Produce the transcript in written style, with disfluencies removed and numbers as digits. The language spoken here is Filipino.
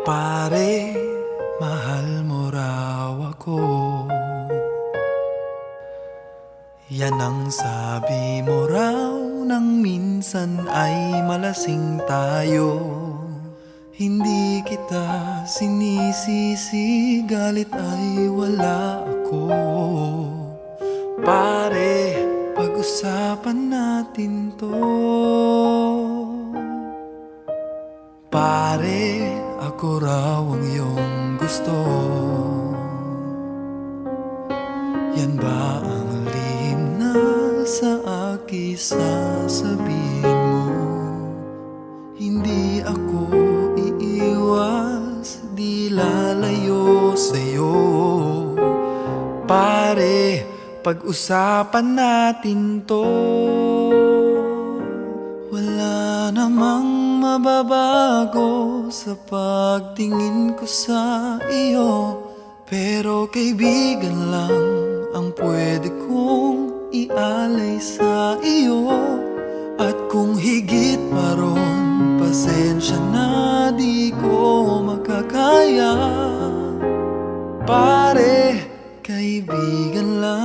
Pare, mahal mo raw ako. Yan ang sabi mo raw nang minsan ay malasing tayo. Hindi kita sinisisi, galit ay wala ako. Pare, pag-usapan natin to. Pare, ako raw ang iyong gusto. Yan ba ang lihim na sa akin sasabihin mo? Hindi ako iiwas, di lalayo sa'yo. Pare, pag-usapan natin to. Wala namang mababago sa pagtingin ko sa iyo, pero kaibigan lang ang pwede kong ialay sa iyo. At kung higit pa ron, pasensya na, di ko makakaya. Pare, kaibigan lang